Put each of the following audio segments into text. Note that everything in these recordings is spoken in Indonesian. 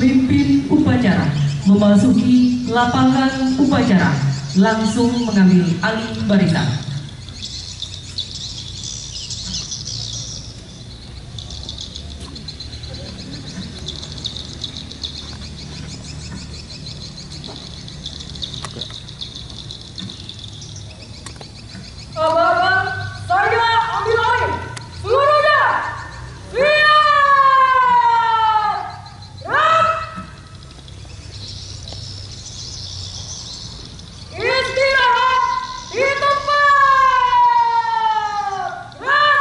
pemimpin upacara memasuki lapangan upacara, langsung mengambil alih barisan. Kabarkan saya ambil alih. Seluruhnya siap. Gerak. Istirahat di tempat. Gerak.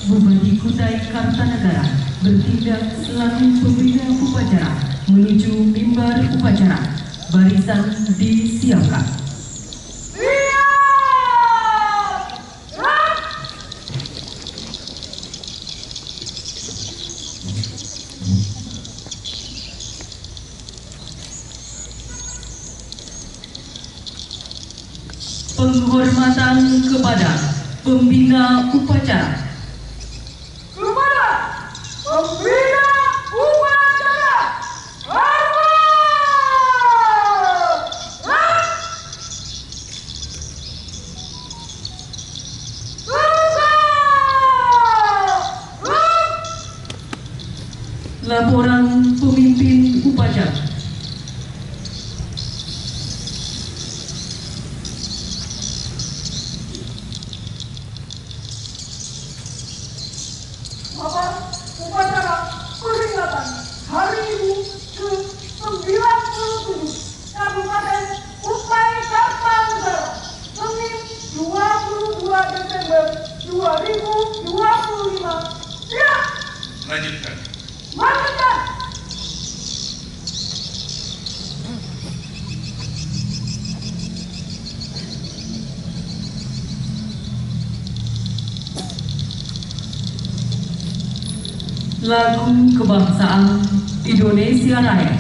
Bupati Kutai Kartanegara bertindak selaku pembina upacara menuju mimbar upacara. Barisan disiapkan. Penghormatan kepada pembina upacara. Kepada pembina upacara, hormat! Lagu Kebangsaan Indonesia Raya.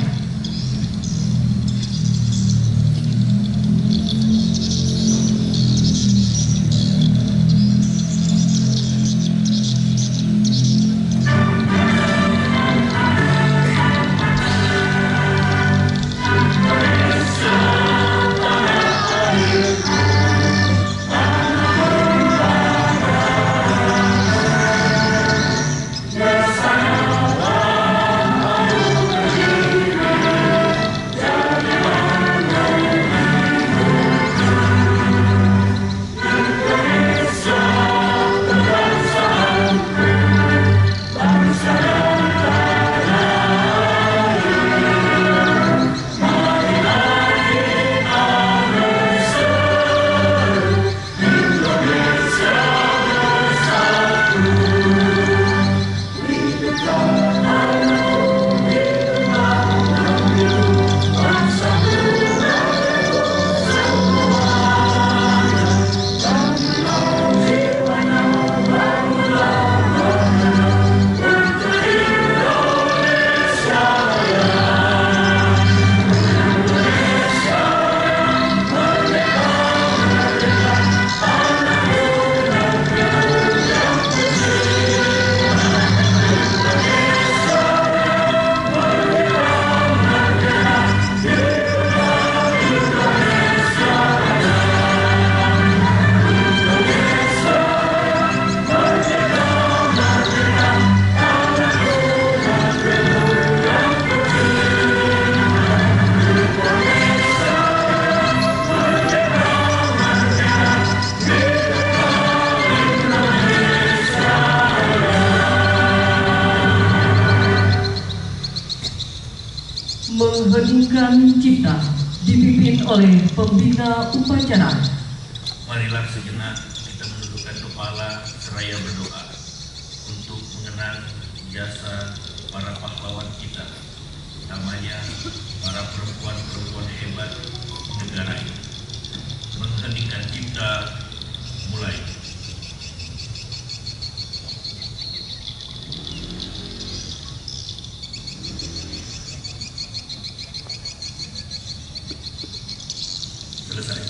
Mengheningkan cipta dipimpin oleh pembina upacara. Marilah sejenak kita menundukkan kepala seraya berdoa untuk mengenang jasa para pahlawan kita, utamanya para perempuan-perempuan hebat negara ini. Mengheningkan cipta mulai. Selesai.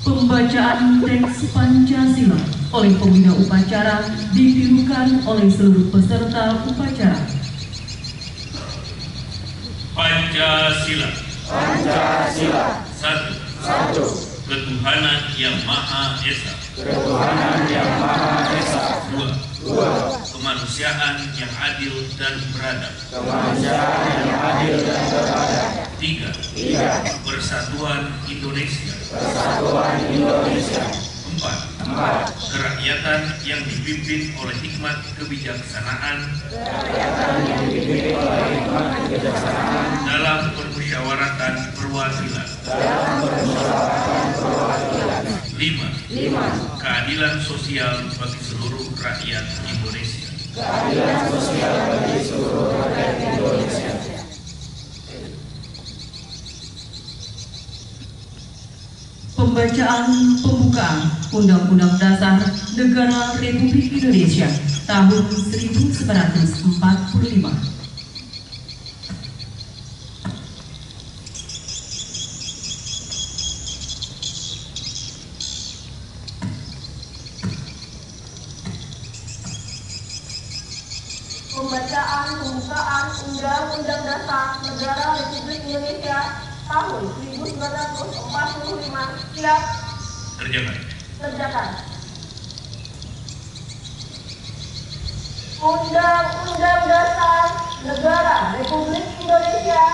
Pembacaan teks Pancasila oleh pembina upacara ditirukan oleh seluruh peserta upacara. Pancasila. Pancasila. Satu. Ketuhanan yang Maha Esa. Ketuhanan yang Maha Esa. Dua. Kemanusiaan yang adil dan beradab. Kemanusiaan yang adil dan beradab. Tiga. Persatuan Indonesia. Persatuan Indonesia. Empat. Kerakyatan yang dipimpin oleh hikmat kebijaksanaan. Dalam permusyawaratan perwakilan. Lima. Keadilan sosial bagi seluruh rakyat Indonesia. Pembacaan pembukaan Undang-Undang Dasar Negara Republik Indonesia tahun 1945. Pembacaan pembukaan Undang-Undang Dasar Negara Republik Indonesia tahun 1945. Siap. Kerjakan. Undang-Undang Dasar Negara Republik Indonesia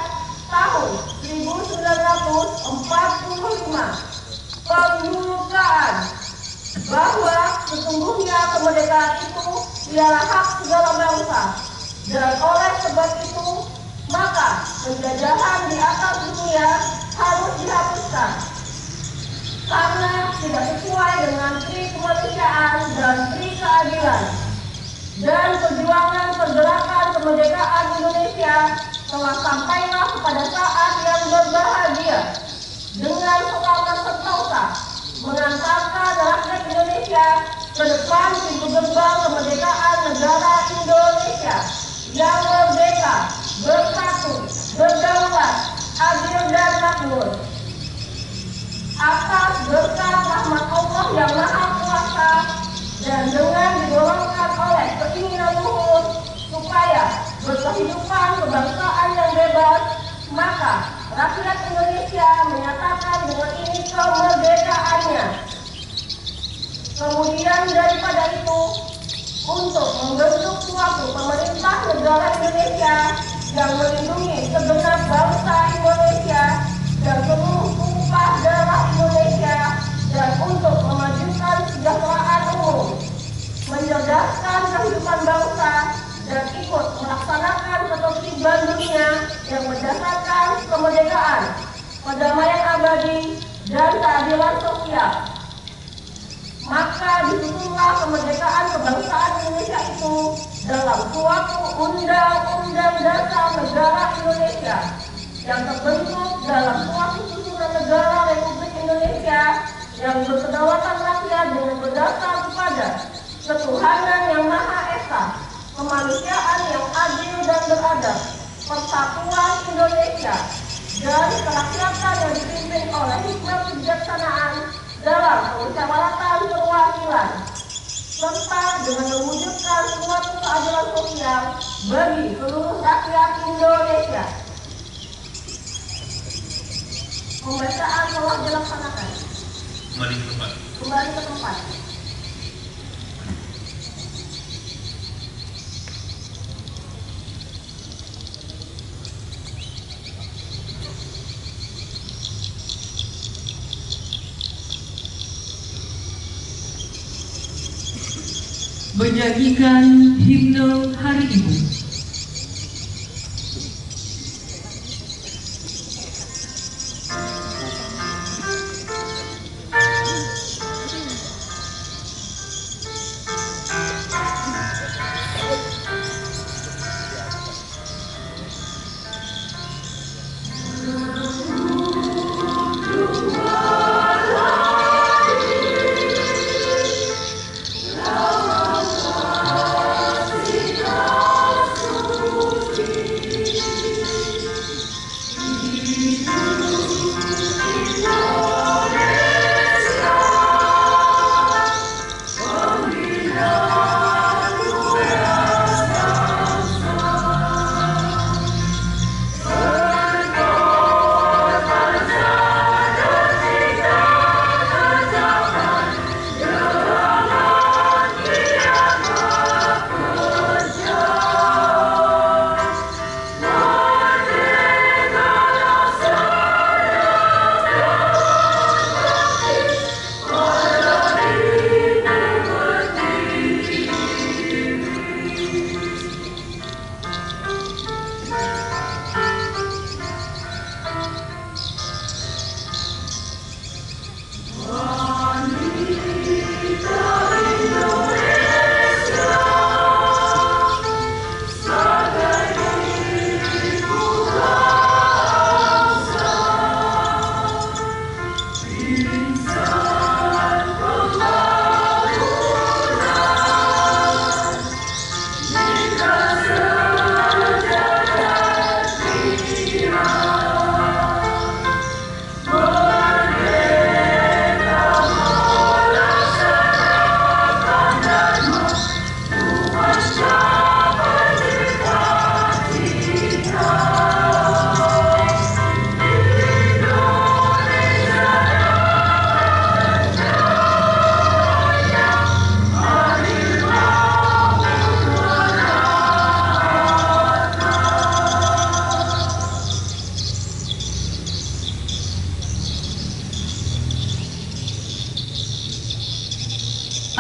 tahun 1945. Pembukaan bahwa sesungguhnya kemerdekaan itu ialah hak segala bangsa, dan oleh sebab itu maka penjajahan di atas dunia harus dihapuskan karena tidak sesuai dengan pri kemanusiaan dan pri keadilan. Dan perjuangan pergerakan kemerdekaan Indonesia telah sampailah kepada saat yang berbahagia dengan pengalaman sentosa mengantarkan rakyat Indonesia ke depan pintu gerbang kemerdekaan negara Indonesia yang merdeka, bersatu, berdaulat, adil dan makmur. Atas berkat rahmat Allah yang Maha Kuasa dan dengan didorongkan oleh keinginan luhur supaya berkehidupan kebangsaan yang bebas, maka rakyat Indonesia menyatakan dengan ini kemerdekaannya. Kemudian daripada itu, untuk membentuk suatu pemerintah negara Indonesia yang melindungi segenap bangsa Indonesia dan seluruh tumpah darah Indonesia, dan untuk memajukan kesejahteraan umum, mencerdaskan kehidupan bangsa, dan ikut melaksanakan ketertiban dunia yang berdasarkan kemerdekaan, perdamaian abadi, dan keadilan sosial. Maka disusunlah kemerdekaan kebangsaan Indonesia itu dalam suatu undang-undang dasar negara Indonesia yang terbentuk dalam suatu susunan negara Republik Indonesia yang berkedaulatan rakyat dengan berdasar kepada ketuhanan yang Maha Esa, kemanusiaan yang adil dan beradab, persatuan Indonesia, dan kerakyatan yang dipimpin oleh hikmat kebijaksanaan dalam kemusyawaratan perwakilan, serta dengan mewujudkan suatu keadilan sosial bagi seluruh rakyat Indonesia. Pembacaan telah dilaksanakan. Kembali ke tempat. Kembali ke tempat. Menyanyikan himne Hari Ibu.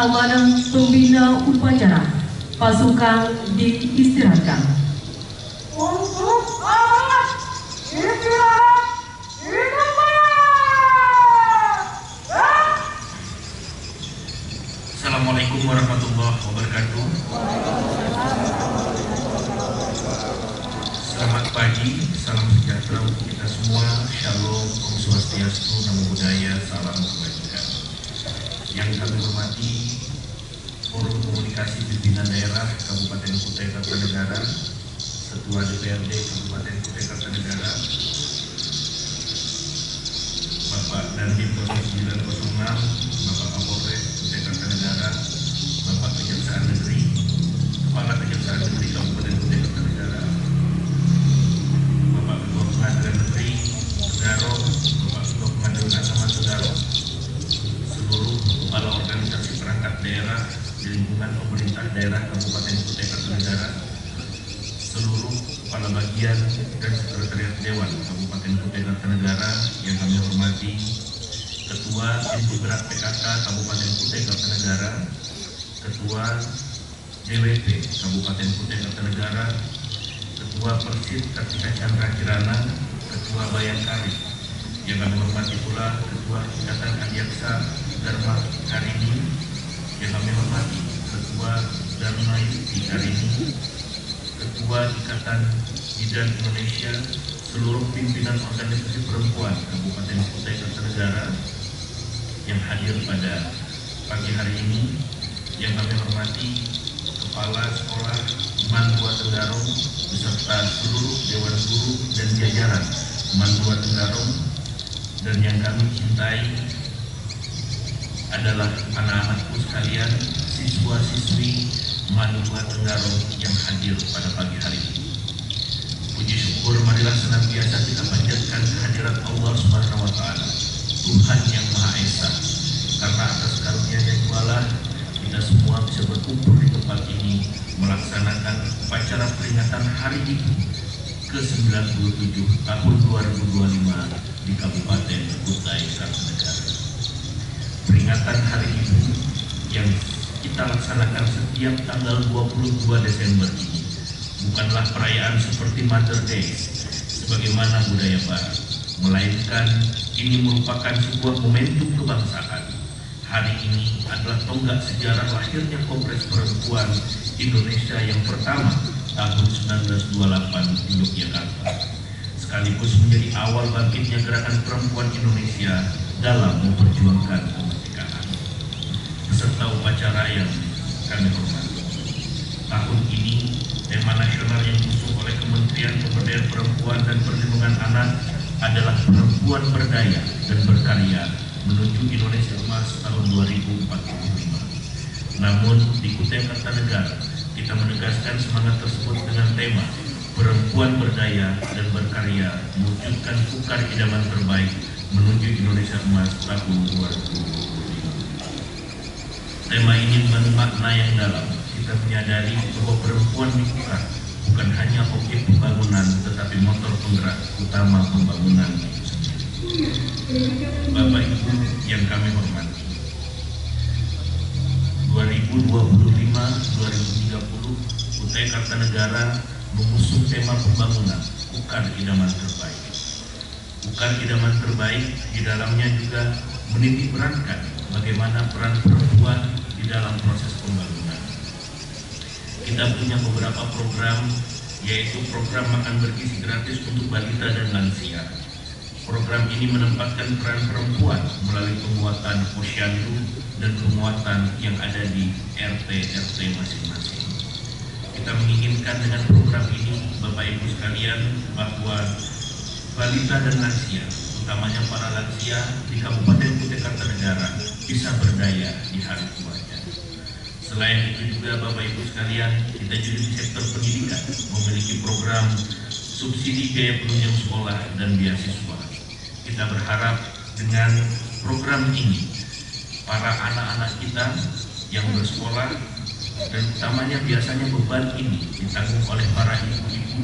Amanah pembina upacara, pasukan diistirahatkan. Untuk amanah istirahat di tempat. Assalamualaikum warahmatullahi wabarakatuh. Selamat pagi, salam sejahtera untuk kita semua. Shalom, Om Swastiastu, Namo Buddhaya, salam kebajikan. Yang kami hormati Forum Komunikasi Pimpinan Daerah Kabupaten Kutai Kartanegara, Ketua DPRD Kabupaten Kutai Kartanegara, Bapak Dandim 0906, Bapak Kapolres Kutai Kartanegara, Bapak Kejaksaan Negeri, Kepala Kejaksaan Negeri Kabupaten Kutai Kartanegara, Bapak Ketua Pengadilan Negeri Tegaro, Bapak Ketua Pengadilan Agama Tegaro, seluruh kepala organisasi perangkat daerah di lingkungan pemerintah daerah Kabupaten Kutai Kartanegara, seluruh kepala bagian dan sekretariat Dewan Kabupaten Kutai Kartanegara yang kami hormati, Ketua Pintu Gerak PKK Kabupaten Kutai Kartanegara, Ketua DWP Kabupaten Kutai Kartanegara, Ketua Persid Kartika Chandra Kirana, Ketua Bayangkari yang kami hormati pula Ketua Ikatan Adiaksa Dharma Karini yang kami hormati, Ketua Dharma Yukti Karini, Ketua Ikatan Bidan Indonesia, seluruh pimpinan organisasi perempuan Kabupaten Kutai Kartanegara yang hadir pada pagi hari ini, yang kami hormati Kepala Sekolah Mandua Tenggarong beserta seluruh Dewan Guru dan jajaran Mandua Tenggarong, dan yang kami cintai adalah anak-anakku sekalian, siswa-siswi Mandua Tenggarong yang hadir pada pagi hari ini. Puji syukur marilah senantiasa kita panjatkan kehadirat Allah Subhanahu wa Ta'ala, Tuhan yang Maha Esa, karena atas karunia-Nya jualah kita semua bisa berkumpul di tempat ini melaksanakan upacara peringatan Hari Ibu ke-97 tahun 2025 di Kabupaten Kutai Kartanegara. Peringatan Hari Ibu yang kita laksanakan setiap tanggal 22 Desember ini bukanlah perayaan seperti Mother Day sebagaimana budaya Barat, melainkan ini merupakan sebuah momentum kebangsaan. Hari ini adalah tonggak sejarah lahirnya Kongres Perempuan Indonesia yang pertama tahun 1928 di Yogyakarta, sekaligus menjadi awal bangkitnya gerakan perempuan Indonesia dalam memperjuangkan kemerdekaan. Beserta upacara yang kami hormati, tahun ini tema nasional yang diusung oleh Kementerian Pemberdayaan Perempuan dan Perlindungan Anak adalah Perempuan Berdaya dan Berkarya menuju Indonesia Emas tahun 2045. Namun di Kutai Kartanegara kita menegaskan semangat tersebut dengan tema Perempuan Berdaya dan Berkarya mewujudkan ukar idaman terbaik menuju Indonesia Emas tahun 2045. Tema ini mengandung makna yang dalam. Kita menyadari bahwa perempuan di Ukar bukan hanya objek pembangunan, tetapi motor penggerak utama pembangunan itu sendiri. Bapak Ibu yang kami hormati, 2025-2030 Kutai Kartanegara mengusung tema pembangunan Ukar Idaman Terbaik. Ukar Idaman Terbaik di dalamnya juga menitikberatkan bagaimana peran perempuan di dalam proses pembangunan. Kita punya beberapa program, yaitu program makan bergizi gratis untuk balita dan lansia. Program ini menempatkan peran perempuan melalui penguatan posyandu dan penguatan yang ada di RT masing-masing. Kita menginginkan dengan program ini, Bapak Ibu sekalian, bahwa balita dan lansia, utamanya para lansia di Kabupaten Kutai Kartanegara, bisa berdaya di hari tuanya. Selain itu juga Bapak Ibu sekalian, kita juga di sektor pendidikan memiliki program subsidi biaya penunjang sekolah dan beasiswa. Kita berharap dengan program ini, para anak-anak kita yang bersekolah, dan utamanya biasanya beban ini ditanggung oleh para ibu-ibu,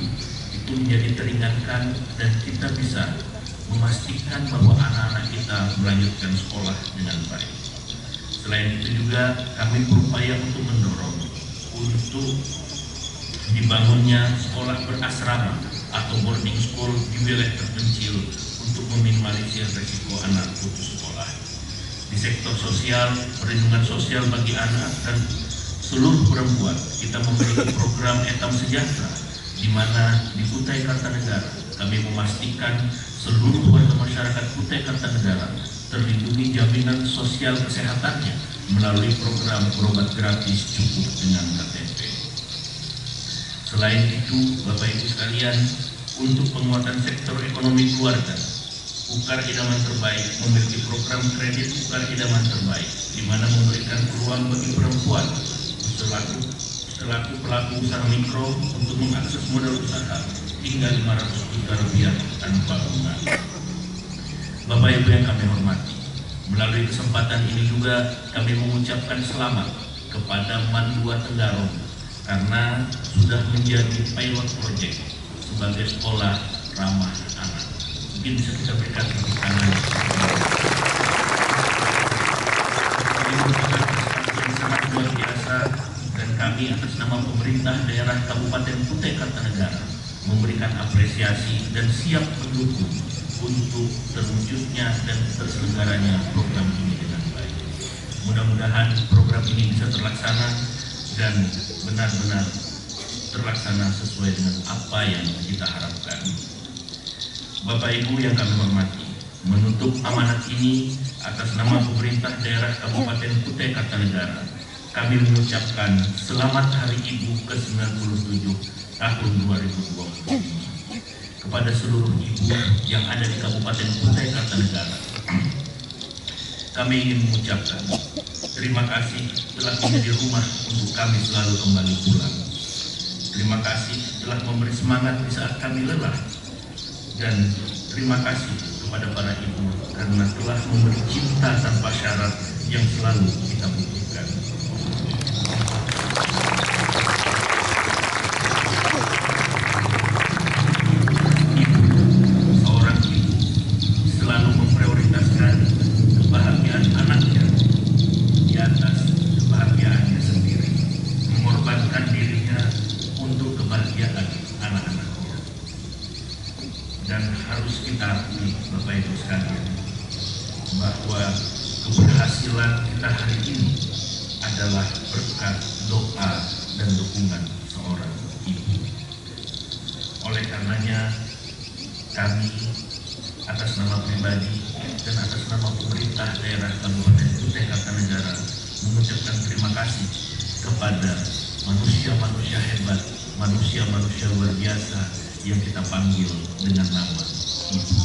itu menjadi teringankan dan kita bisa memastikan bahwa anak-anak kita melanjutkan sekolah dengan baik. Selain itu juga kami berupaya untuk mendorong untuk dibangunnya sekolah berasrama atau boarding school di wilayah terpencil untuk meminimalisir risiko anak putus sekolah. Di sektor sosial, perlindungan sosial bagi anak dan seluruh perempuan, kita memiliki program Etam Sejahtera, di mana di Kutai Kartanegara kami memastikan seluruh warga masyarakat Kutai Kartanegara terlindungi jaminan sosial kesehatannya melalui program berobat gratis cukup dengan KTP. Selain itu, Bapak Ibu sekalian, untuk penguatan sektor ekonomi keluarga, Ukar Idaman Terbaik memiliki program kredit Ukar Idaman Terbaik, di mana memberikan peluang bagi perempuan selaku pelaku usaha mikro untuk mengakses modal usaha hingga 500 juta rupiah tanpa bunga. Bapak Ibu yang kami hormati, melalui kesempatan ini juga kami mengucapkan selamat kepada Mandua Tenggarong karena sudah menjadi pilot project sebagai sekolah ramah anak. Mungkin bisa kita berikan tepuk tangan. Ini merupakan kesempatan yang sangat luar biasa, dan kami atas nama pemerintah daerah Kabupaten Kutai Kartanegara memberikan apresiasi dan siap mendukung untuk terwujudnya dan terselenggaranya program ini dengan baik. Mudah-mudahan program ini bisa terlaksana dan benar-benar terlaksana sesuai dengan apa yang kita harapkan. Bapak Ibu yang kami hormati, menutup amanat ini atas nama pemerintah daerah Kabupaten Kutai Kartanegara, kami mengucapkan selamat Hari Ibu ke-97 tahun 2020 kepada seluruh ibu yang ada di Kabupaten Kutai Kartanegara. Kami ingin mengucapkan terima kasih telah menjadi rumah untuk kami selalu kembali pulang. Terima kasih telah memberi semangat di saat kami lelah, dan terima kasih kepada para ibu karena telah memberi cinta tanpa syarat yang selalu kita butuhkan. Seorang ibu selalu memprioritaskan kebahagiaan anaknya di atas kebahagiaannya sendiri, mengorbankan dirinya untuk kebahagiaan anak-anaknya. Dan harus kita akui, Bapak Ibu sekalian, bahwa keberhasilan kita hari ini adalah berkat doa dan dukungan seorang ibu. Oleh karenanya, kami atas nama pribadi dan atas nama pemerintah daerah Kabupaten Kutai Kartanegara mengucapkan terima kasih kepada manusia-manusia hebat, manusia-manusia luar biasa yang kita panggil dengan nama Ibu.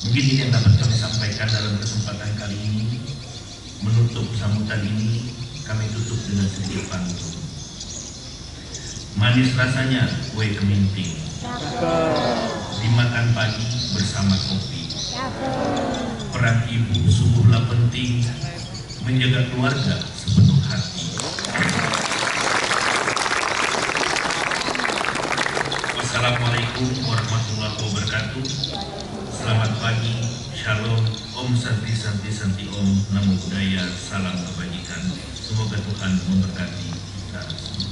Mungkin ini yang dapat kami sampaikan dalam kesempatan kali ini. Menutup sambutan ini, kami tutup dengan sedikit pantun. Manis rasanya kue keminting, dimakan pagi bersama kopi. Peran ibu sungguhlah penting, menjaga keluarga sepenuh hati. Wassalamualaikum warahmatullahi wabarakatuh. Selamat pagi, shalom, om santi santi santi om, namo buddhaya, salam kebajikan. Semoga Tuhan memberkati kita semua.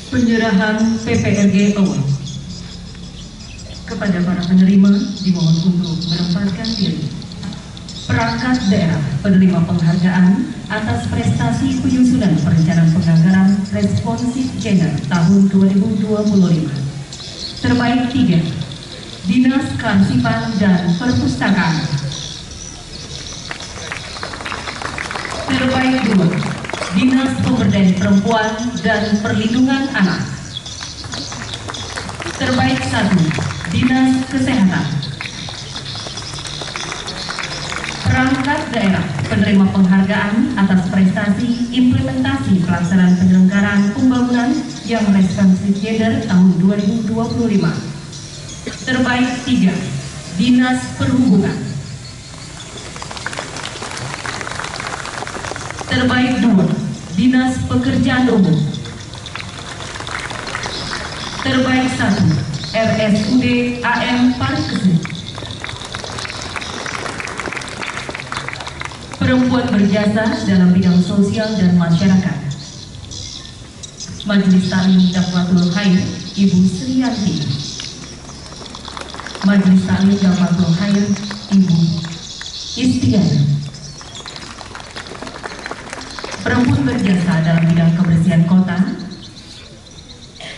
Penyerahan PPRG Award. Kepada para penerima dimohon untuk menempatkan diri. Perangkat daerah penerima penghargaan atas prestasi penyusunan perencanaan penganggaran responsif gender tahun 2025. Terbaik 3, Dinas Kearsipan dan Perpustakaan. Terbaik 2, Dinas Pemberdayaan Perempuan dan Perlindungan Anak. Terbaik 1, Dinas Kesehatan. Perangkat daerah penerima penghargaan atas prestasi implementasi pelaksanaan penyelenggaraan pembangunan yang responsif gender tahun 2025. Terbaik 3, Dinas Perhubungan. Terbaik 2, Dinas Pekerjaan Umum. Terbaik 1, RSUD AM Parikesit. Perempuan berjasa dalam bidang sosial dan masyarakat. Majelis Taklim Dafwatul Khair Ibu Sriyanti. Majelis Taklim Dafwatul Khair Ibu Istiana. Perempuan berjasa dalam bidang kebersihan kota.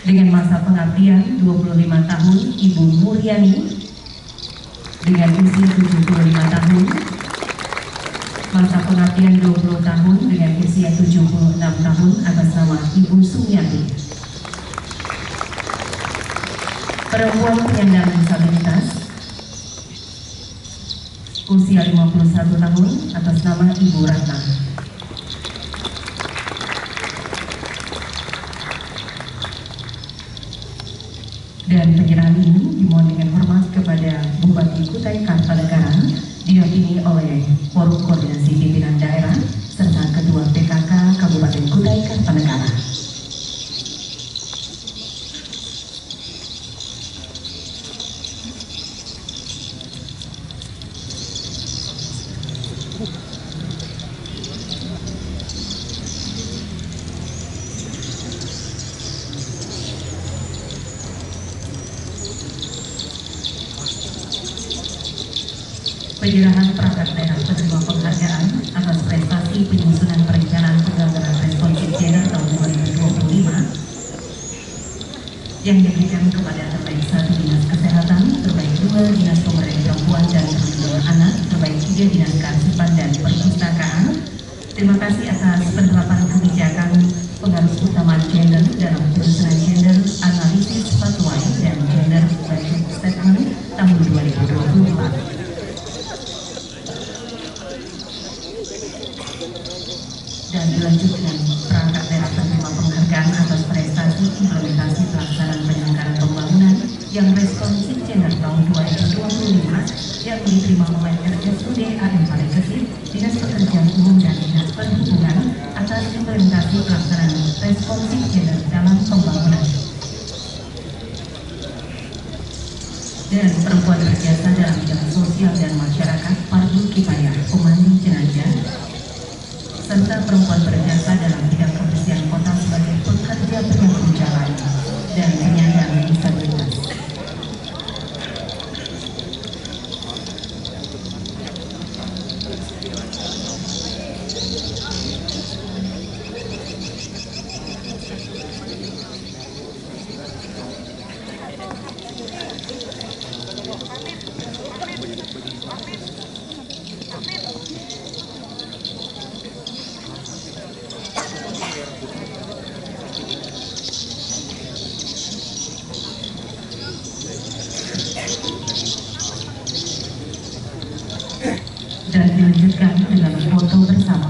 Dengan masa pengabdian 25 tahun, Ibu Muryani dengan usia 75 tahun. Masa pengabdian 20 tahun dengan usia 76 tahun atas nama Ibu Sumiati. Perempuan penyandang disabilitas usia 51 tahun atas nama Ibu Ratna. Dan penyerahan ini dimohon dengan hormat kepada Bupati Kutai Kartanegara didampingi oleh Forum Koordinasi Pimpinan Daerah serta Ketua PKK Kabupaten Kutai Kartanegara. Penyerahan perangkat daerah penerima penghargaan atas prestasi penyusunan perencanaan penganggaran responsif gender tahun 2025 yang diberikan kepada terbaik 1 Dinas Kesehatan, terbaik 2 Dinas Pemberdayaan Perempuan dan Perlindungan Anak, terbaik 3 Dinas Kearsipan dan Perpustakaan. Terima kasih atas penerapan kebijakan pengaruh utama gender dalam penyusunan gender, analisis fatwa dan gender budget statement tahun 2024. Dan dilanjutkan perangkat daerah penerima penghargaan atas prestasi implementasi pelaksanaan penyelenggaraan pembangunan yang responsif gender tahun 2025 yang diterima oleh RSUD AM Parikesit, Dinas Pekerjaan Umum dan Dinas Perhubungan atas implementasi pelaksanaan responsif gender dalam pembangunan. Dan perempuan berjasa dalam bidang sosial dan masyarakat Fardu Kifayah Pemandi Jenazah, serta perempuan berjasa dalam bidang kebersihan kota sebagai pekerja penyapu jalan dan penyandang disabilitas. Dan dilanjutkan dengan foto bersama.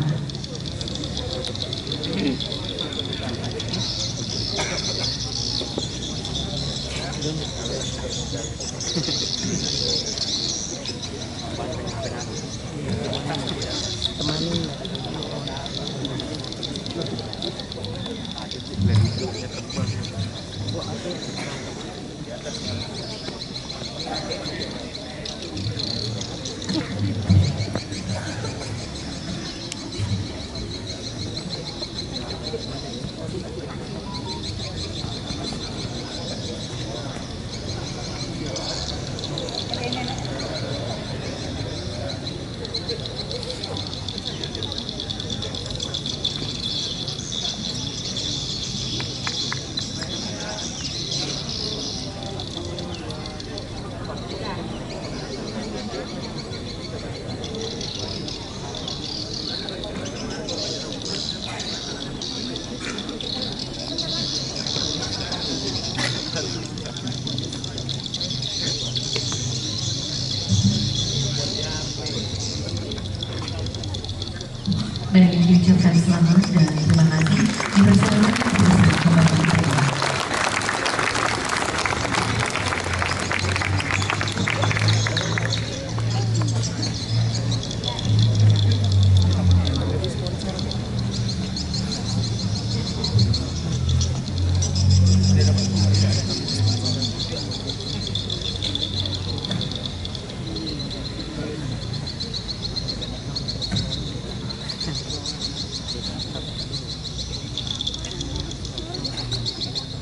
Dan diucapkan selamat dan terima kasih dipersilakan untuk kembali berdoa.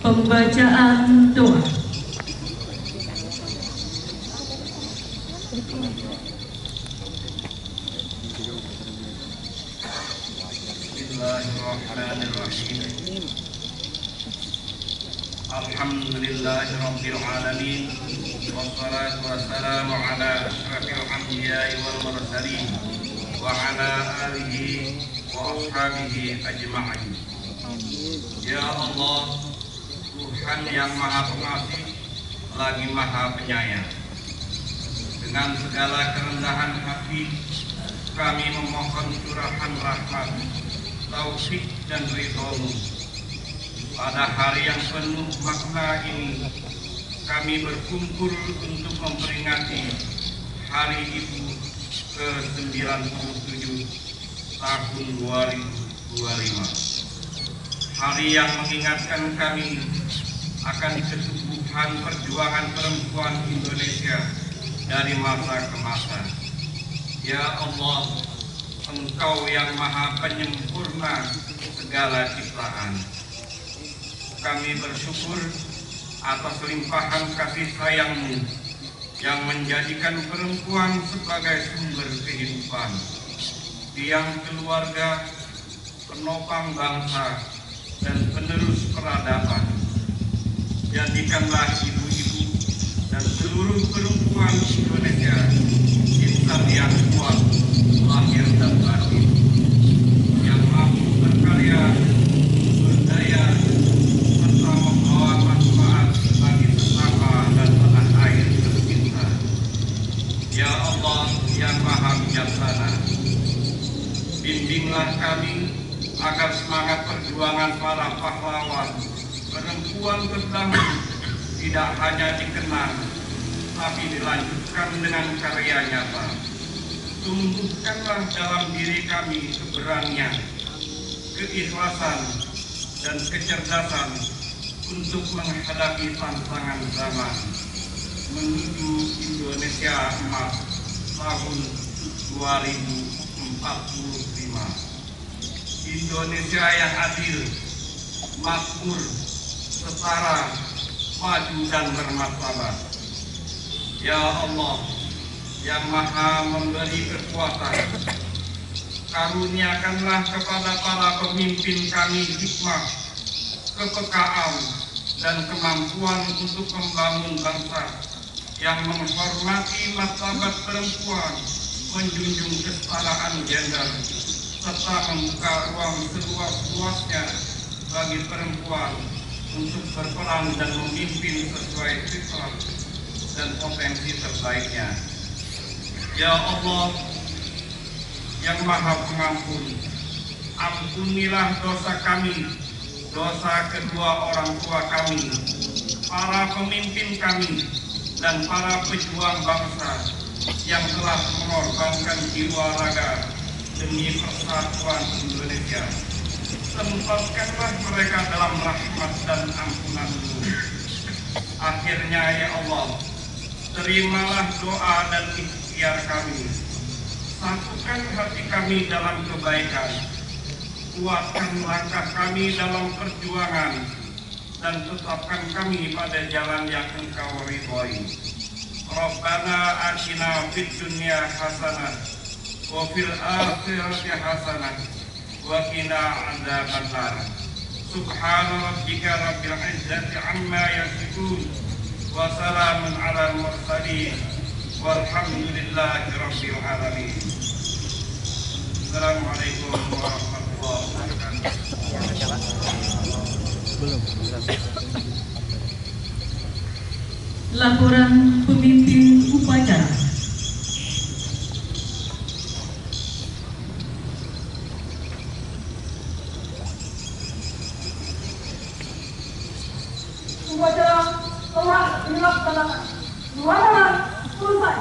Pembacaan doa. Bismillahirrahmanirrahim. Alhamdulillahirabbil alamin. Wassalatu wassalamu ala asyrafil anbiya'i wal mursalin wa ala alihi wa ashabihi ajma'in. Ya Allah, Tuhan yang Maha Pengasih lagi Maha Penyayang, dengan segala kerendahan hati kami memohon curahan rahmat, taufik dan ridho-Mu. Pada hari yang penuh makna ini, kami berkumpul untuk memperingati Hari Ibu ke-97 tahun 2025. Hari yang mengingatkan kami akan keteguhan perjuangan perempuan Indonesia dari masa ke masa. Ya Allah, Engkau yang Maha Penyempurna segala ciptaan. Kami bersyukur atas limpahan kasih sayang-Mu yang menjadikan perempuan sebagai sumber kehidupan, tiang keluarga, penopang bangsa, dan penerus peradaban. Jadikanlah ibu-ibu dan seluruh perempuan Indonesia insan yang kuat lahir dan batin, yang mampu berkarya, berdaya, serta membawa manfaat bagi sesama dan tanah air tercinta. Ya Allah yang Maha Bijaksana, bimbinglah kami agar semangat perjuangan para pahlawan perempuan terdahulu tidak hanya dikenang, tapi dilanjutkan dengan karya nyata. Tumbuhkanlah dalam diri kami keberanian, keikhlasan, dan kecerdasan untuk menghadapi tantangan zaman menuju Indonesia Emas tahun 2045. Indonesia yang adil, makmur, setara, maju dan bermartabat. Ya Allah yang Maha memberi kekuatan, karuniakanlah kepada para pemimpin kami hikmah, kepekaan, dan kemampuan untuk membangun bangsa yang menghormati martabat perempuan, menjunjung kesetaraan gender, serta membuka ruang seluas-luasnya bagi perempuan untuk berperan dan memimpin sesuai fitrah dan potensi terbaiknya. Ya Allah yang Maha Pengampun, ampunilah dosa kami, dosa kedua orang tua kami, para pemimpin kami, dan para pejuang bangsa yang telah mengorbankan jiwa raga demi persatuan Indonesia. Tempatkanlah mereka dalam rahmat dan ampunan-Mu. Akhirnya ya Allah, terimalah doa dan ikhtiar kami. Satukan hati kami dalam kebaikan, kuatkan langkah kami dalam perjuangan, dan tetapkan kami pada jalan yang Engkau ridhoi. Rabbana atina fid dunya hasanah wa fil akhirati hasanah wa qina adzabannar. Subhana rabbika rabbil izzati amma yasifun wa salamun alal mursalin walhamdulillahi rabbil alamin. Assalamualaikum warahmatullahi wabarakatuh. Laporan pemimpin upacara. Upacara telah dilaksanakan. Upacara selesai.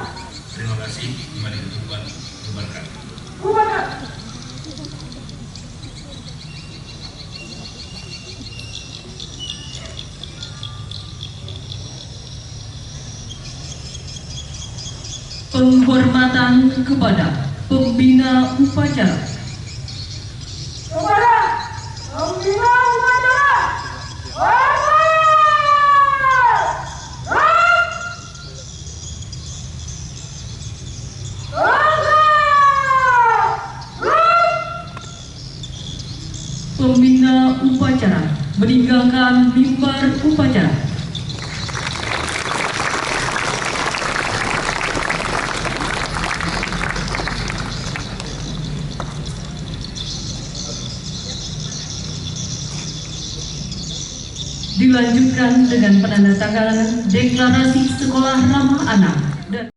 Terima kasih. Mari kita bubarkan. Upacara. Penghormatan kepada pembina upacara. Kepada pembina upacara. Pembina upacara meninggalkan mimbar upacara. Dilanjutkan dengan penandatanganan deklarasi sekolah ramah anak.